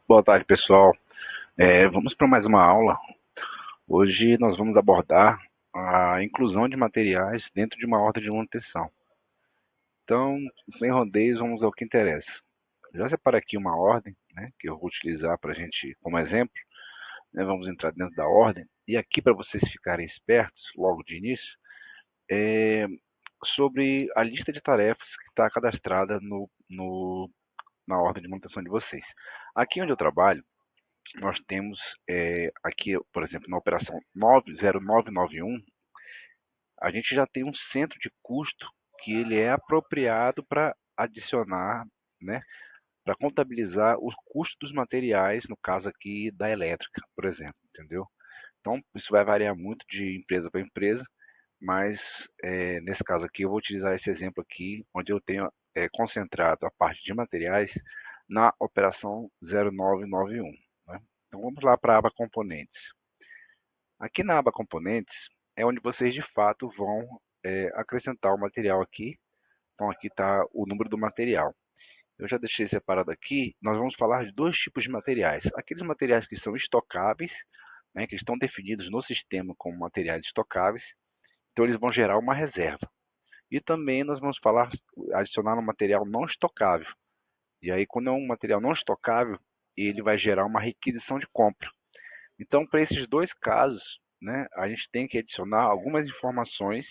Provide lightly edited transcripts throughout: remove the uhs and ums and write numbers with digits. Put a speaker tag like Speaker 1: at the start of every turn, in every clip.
Speaker 1: Boa tarde, pessoal. Vamos para mais uma aula. Hoje nós vamos abordar a inclusão de materiais dentro de uma ordem de manutenção. Então, sem rodeios, vamos ao que interessa. Já separei aqui uma ordem, né, que eu vou utilizar para a gente, como exemplo. Né, vamos entrar dentro da ordem. E aqui, para vocês ficarem espertos, logo de início, é sobre a lista de tarefas que está cadastrada na ordem de manutenção de vocês. Aqui onde eu trabalho, nós temos aqui, por exemplo, na operação 90991, a gente já tem um centro de custo que ele é apropriado para adicionar, né, para contabilizar os custos dos materiais, no caso aqui da elétrica, por exemplo, entendeu? Então, isso vai variar muito de empresa para empresa, mas nesse caso aqui eu vou utilizar esse exemplo aqui, onde eu tenho concentrado a parte de materiais na operação 0991. Né? Então vamos lá para a aba componentes. Aqui na aba componentes é onde vocês de fato vão acrescentar o material aqui. Então aqui está o número do material. Eu já deixei separado aqui, nós vamos falar de dois tipos de materiais. Aqueles materiais que são estocáveis, né, que estão definidos no sistema como materiais estocáveis, então eles vão gerar uma reserva. E também nós vamos falar, adicionar um material não estocável. E aí quando é um material não estocável, ele vai gerar uma requisição de compra. Então, para esses dois casos, né, a gente tem que adicionar algumas informações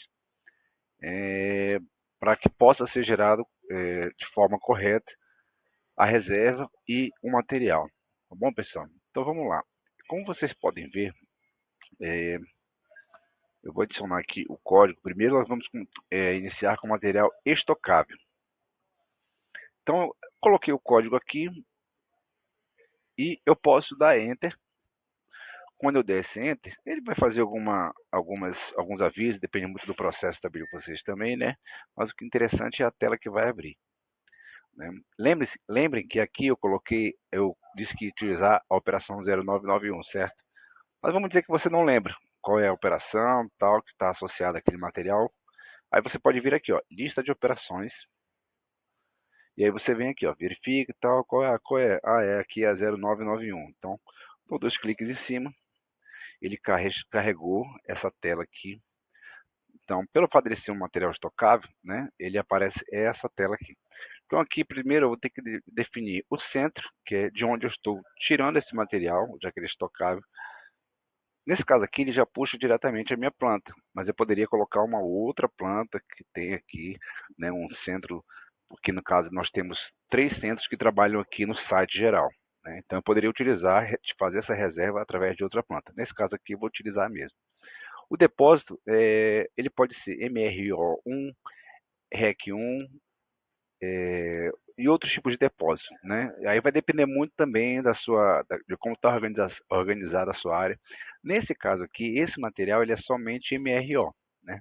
Speaker 1: para que possa ser gerado de forma correta a reserva e o material. Tá bom, pessoal? Então, vamos lá. Como vocês podem ver, eu vou adicionar aqui o código. Primeiro, nós vamos iniciar com material estocável. Então, eu coloquei o código aqui e eu posso dar Enter. Quando eu der esse Enter, ele vai fazer alguns avisos, depende muito do processo também de vocês também, né? Mas o que é interessante é a tela que vai abrir. Né? Lembrem que aqui eu disse que ia utilizar a operação 0991, certo? Mas vamos dizer que você não lembra qual é a operação, tal, que está associada àquele material. Aí você pode vir aqui, ó, lista de operações. E aí você vem aqui, ó, verifica e tal, qual é? Ah, aqui é a 0991. Então, dou dois cliques em cima, ele carregou essa tela aqui. Então, pelo fato de ser um material estocável, né, ele aparece essa tela aqui. Então, aqui primeiro eu vou ter que definir o centro, que é de onde eu estou tirando esse material, já que ele é estocável. Nesse caso aqui, ele já puxa diretamente a minha planta, mas eu poderia colocar uma outra planta que tem aqui, né, um centro, porque no caso nós temos 3 centros que trabalham aqui no site geral. Né? Então, eu poderia fazer essa reserva através de outra planta. Nesse caso aqui, eu vou utilizar mesmo. O depósito, ele pode ser MRO1, REC1 e outros tipos de depósito. Né? Aí vai depender muito também de como está organizada a sua área. Nesse caso aqui, esse material ele é somente MRO. Né?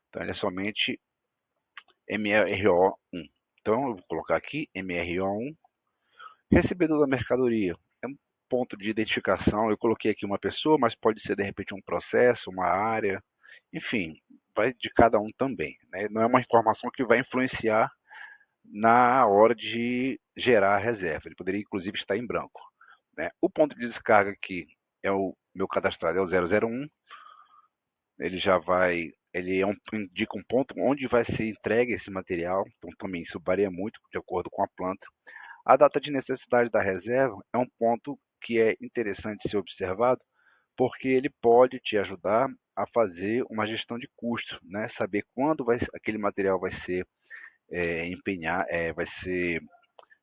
Speaker 1: Então, ele é somente MRO1. Então, eu vou colocar aqui MRO1. Recebedor da mercadoria. É um ponto de identificação. Eu coloquei aqui uma pessoa, mas pode ser de repente um processo, uma área. Enfim, vai de cada um também. Né? Não é uma informação que vai influenciar na hora de gerar a reserva. Ele poderia, inclusive, estar em branco. Né? O ponto de descarga aqui é o meu cadastrado, é o 001. Indica um ponto onde vai ser entregue esse material. Então, também isso varia muito de acordo com a planta. A data de necessidade da reserva é um ponto que é interessante ser observado, porque ele pode te ajudar a fazer uma gestão de custo, né? Saber quando aquele material vai ser vai ser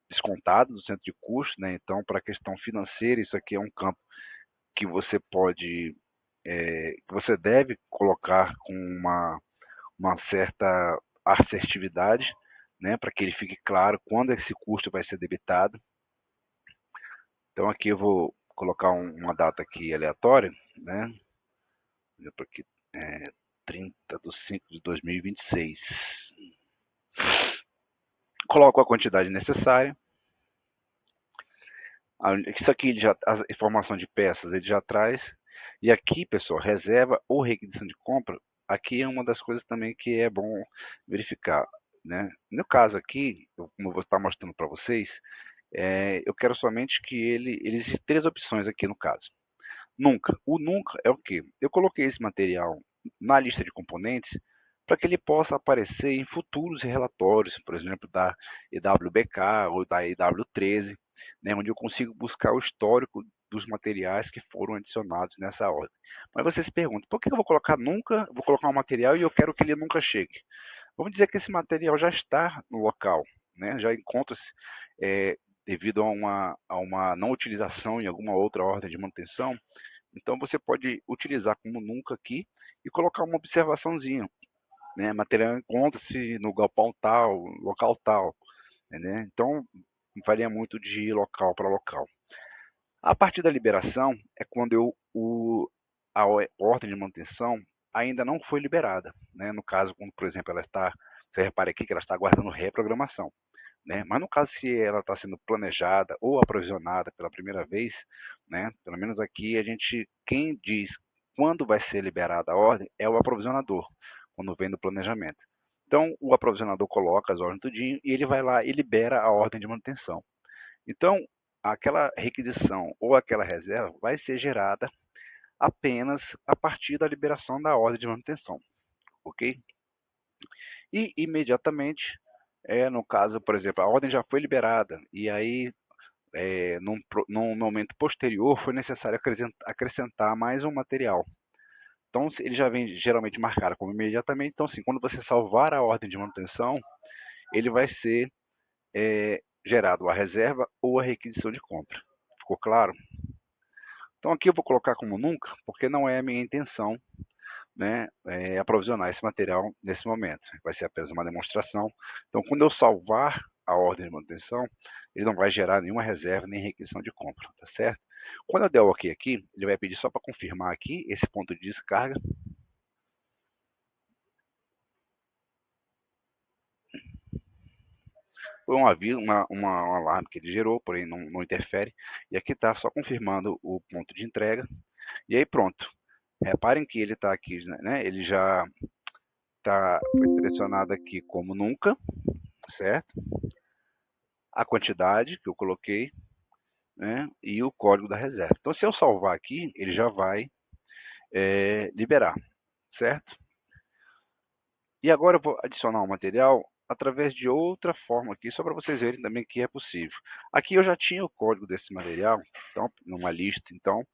Speaker 1: descontado do centro de custo, né? Então, para a questão financeira, isso aqui é um campo que você que você deve colocar com uma certa assertividade, né? Para que ele fique claro quando esse custo vai ser debitado. Então, aqui eu vou colocar uma data aqui aleatória, né? Aqui, 30 de 5 de 2026. Coloco a quantidade necessária. Isso aqui, a informação de peças, ele já traz. E aqui, pessoal, reserva ou requisição de compra, aqui é uma das coisas também que é bom verificar. Né? No caso aqui, como eu vou estar mostrando para vocês, Eu quero somente que ele existe três opções aqui no caso. Nunca. O nunca é o quê? Eu coloquei esse material na lista de componentes para que ele possa aparecer em futuros relatórios, por exemplo, da EWBK ou da EW13, né, onde eu consigo buscar o histórico dos materiais que foram adicionados nessa ordem. Mas você se pergunta, por que eu vou colocar nunca, vou colocar um material e eu quero que ele nunca chegue? Vamos dizer que esse material já está no local, né, já encontra-se devido a uma não utilização em alguma outra ordem de manutenção. Então você pode utilizar como nunca aqui e colocar uma observaçãozinha, né? Material encontra-se no galpão tal, local tal, né? Então varia muito de local para local. A partir da liberação é quando a ordem de manutenção ainda não foi liberada, né? No caso, quando, por exemplo, você repara aqui que ela está aguardando reprogramação, né? Mas no caso, se ela está sendo planejada ou aprovisionada pela primeira vez, né? Pelo menos aqui quem diz quando vai ser liberada a ordem é o aprovisionador, quando vem do planejamento. Então, o aprovisionador coloca as ordens tudinho e ele vai lá e libera a ordem de manutenção. Então, aquela requisição ou aquela reserva vai ser gerada apenas a partir da liberação da ordem de manutenção, ok? E imediatamente, no caso, por exemplo, a ordem já foi liberada e aí num momento posterior foi necessário acrescentar mais um material. Então, ele já vem geralmente marcado como imediatamente. Então, assim, quando você salvar a ordem de manutenção, ele vai ser gerado a reserva ou a requisição de compra. Ficou claro? Então, aqui eu vou colocar como nunca, porque não é a minha intenção, né, aprovisionar esse material nesse momento. Vai ser apenas uma demonstração. Então, quando eu salvar a ordem de manutenção, ele não vai gerar nenhuma reserva nem requisição de compra, tá certo? Quando eu der o OK aqui, ele vai pedir só para confirmar aqui esse ponto de descarga. Foi um aviso, um alarme que ele gerou, porém não interfere. E aqui está só confirmando o ponto de entrega. E aí pronto. Reparem que ele está aqui, né? Ele já foi selecionado aqui como nunca, certo? A quantidade que eu coloquei, né? E o código da reserva. Então, se eu salvar aqui, ele já vai liberar, certo? E agora eu vou adicionar um material através de outra forma aqui, só para vocês verem também que é possível. Aqui eu já tinha o código desse material, então, numa lista, então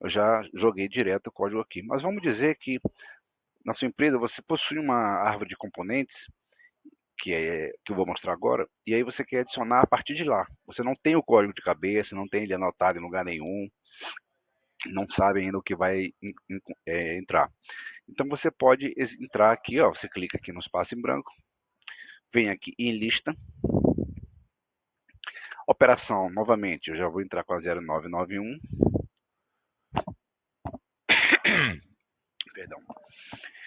Speaker 1: eu já joguei direto o código aqui. Mas vamos dizer que na sua empresa você possui uma árvore de componentes, que eu vou mostrar agora, e aí você quer adicionar a partir de lá. Você não tem o código de cabeça, não tem ele anotado em lugar nenhum, não sabe ainda o que vai entrar. Então você pode entrar aqui, ó, você clica aqui no espaço em branco, vem aqui em lista, operação, novamente, eu já vou entrar com a 0991, perdão.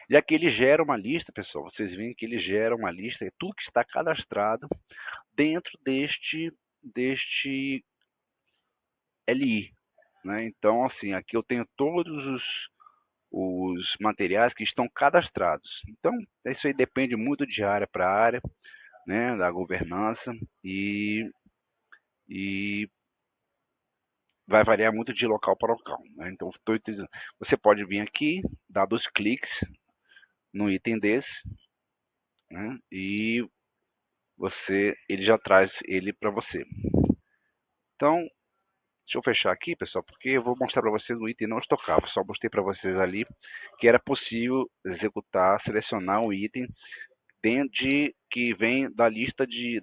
Speaker 1: E aqui ele gera uma lista, pessoal, vocês veem que ele gera uma lista, é tudo que está cadastrado dentro deste LI, né? Então, assim, aqui eu tenho todos os materiais que estão cadastrados. Então, isso aí depende muito de área para área, né, da governança e vai variar muito de local para local, né? Então, você pode vir aqui, dar 2 cliques no item desse, né, e ele já traz ele para você. Então, deixa eu fechar aqui, pessoal, porque eu vou mostrar para vocês o item não estocável. Só mostrei para vocês ali que era possível executar, selecionar um item que vem da lista de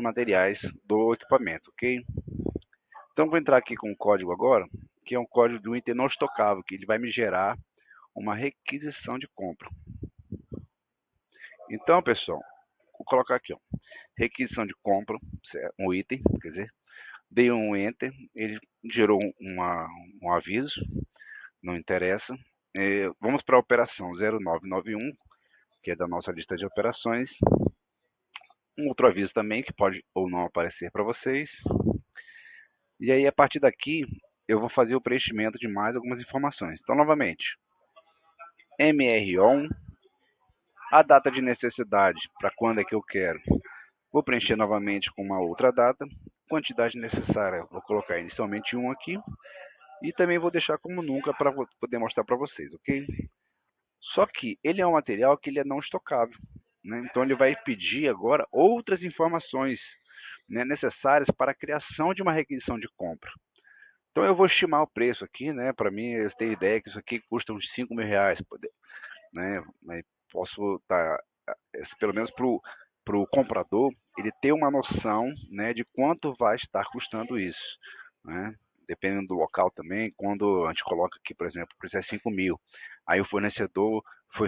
Speaker 1: materiais do equipamento, ok? Então, vou entrar aqui com o código agora, que é um código de um item não estocável, que ele vai me gerar uma requisição de compra. Então, pessoal, vou colocar aqui, ó, requisição de compra, um item, quer dizer, dei um Enter, ele gerou um aviso, não interessa. Vamos para a operação 0991, que é da nossa lista de operações. Um outro aviso também, que pode ou não aparecer para vocês. E aí, a partir daqui, eu vou fazer o preenchimento de mais algumas informações. Então, novamente, MR-ON, a data de necessidade, para quando é que eu quero. Vou preencher novamente com uma outra data, quantidade necessária, vou colocar inicialmente 1 aqui, e também vou deixar como nunca para poder mostrar para vocês, ok? Só que ele é um material que ele é não estocável, né? Então ele vai pedir agora outras informações, né, necessárias para a criação de uma requisição de compra. Então eu vou estimar o preço aqui, né? Para mim, eu tenho ideia que isso aqui custa uns R$ 5.000, né? Mas posso estar, pelo menos para o comprador, ele ter uma noção, né, de quanto vai estar custando isso, né? Dependendo do local também, quando a gente coloca aqui, por exemplo, o preço é 5.000, aí o fornecedor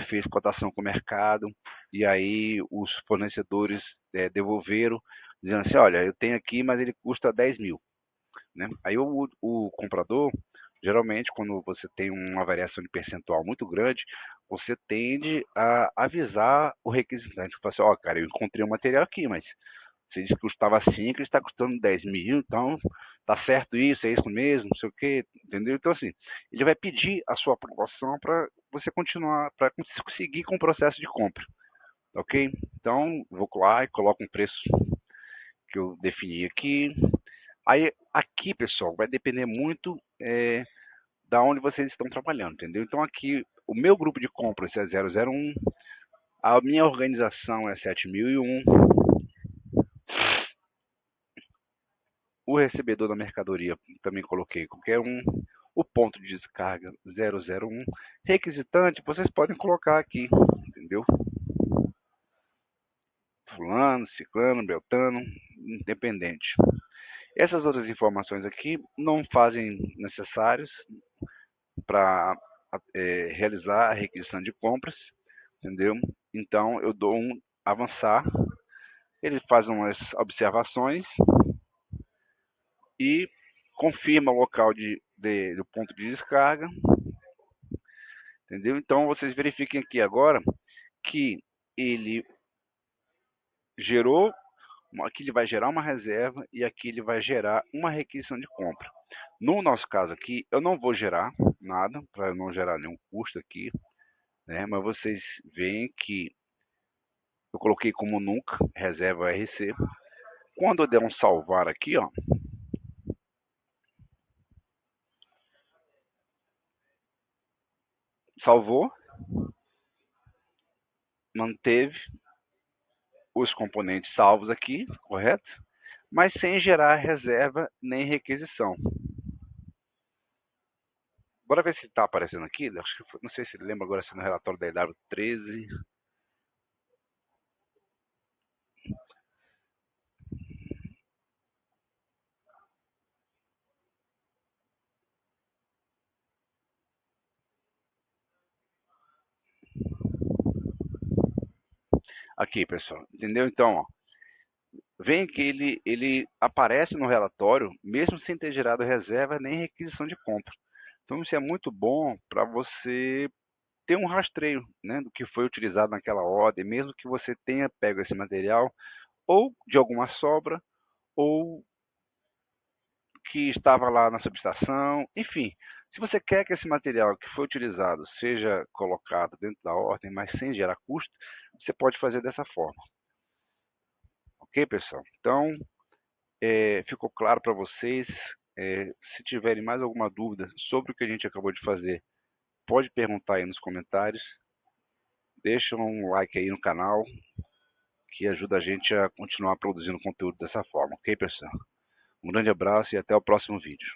Speaker 1: fez cotação com o mercado, e aí os fornecedores devolveram, dizendo assim, olha, eu tenho aqui, mas ele custa 10.000, né? Aí o comprador, geralmente, quando você tem uma variação de percentual muito grande, você tende a avisar o requisitante. Fala assim, ó, cara, eu encontrei um material aqui, mas você disse que custava 5, ele está custando 10.000, então tá certo isso, é isso mesmo, não sei o que, entendeu? Então, assim, ele vai pedir a sua aprovação para você continuar, para conseguir com o processo de compra, ok? Então, vou lá e coloco um preço que eu defini aqui. Aí, aqui, pessoal, vai depender muito da onde vocês estão trabalhando, entendeu? Então, aqui, o meu grupo de compras é 001, a minha organização é 7001, o recebedor da mercadoria também coloquei qualquer um, o ponto de descarga 001, requisitante, vocês podem colocar aqui, entendeu? Fulano, ciclano, beltano, independente. Essas outras informações aqui não fazem necessárias para realizar a requisição de compras, entendeu? Então eu dou um avançar, ele faz umas observações e confirma o local do ponto de descarga, entendeu? Então vocês verifiquem aqui agora que ele gerou, aqui ele vai gerar uma reserva e aqui ele vai gerar uma requisição de compra. No nosso caso aqui, eu não vou gerar nada, para não gerar nenhum custo aqui, né? Mas vocês veem que eu coloquei como nunca, reserva RC. Quando eu der um salvar aqui, ó, salvou, manteve os componentes salvos aqui, correto? Mas sem gerar reserva nem requisição. Bora ver se está aparecendo aqui. Acho que não sei se lembra agora se no relatório da EW13. Aqui, pessoal. Entendeu? Então, ó, vem que ele aparece no relatório, mesmo sem ter gerado reserva nem requisição de compra. Então, isso é muito bom para você ter um rastreio, né, do que foi utilizado naquela ordem, mesmo que você tenha pego esse material ou de alguma sobra, ou que estava lá na subestação, enfim. Se você quer que esse material que foi utilizado seja colocado dentro da ordem, mas sem gerar custo, você pode fazer dessa forma. Ok, pessoal? Então, ficou claro para vocês. Se tiverem mais alguma dúvida sobre o que a gente acabou de fazer, pode perguntar aí nos comentários. Deixa um like aí no canal, que ajuda a gente a continuar produzindo conteúdo dessa forma. Ok, pessoal? Um grande abraço e até o próximo vídeo.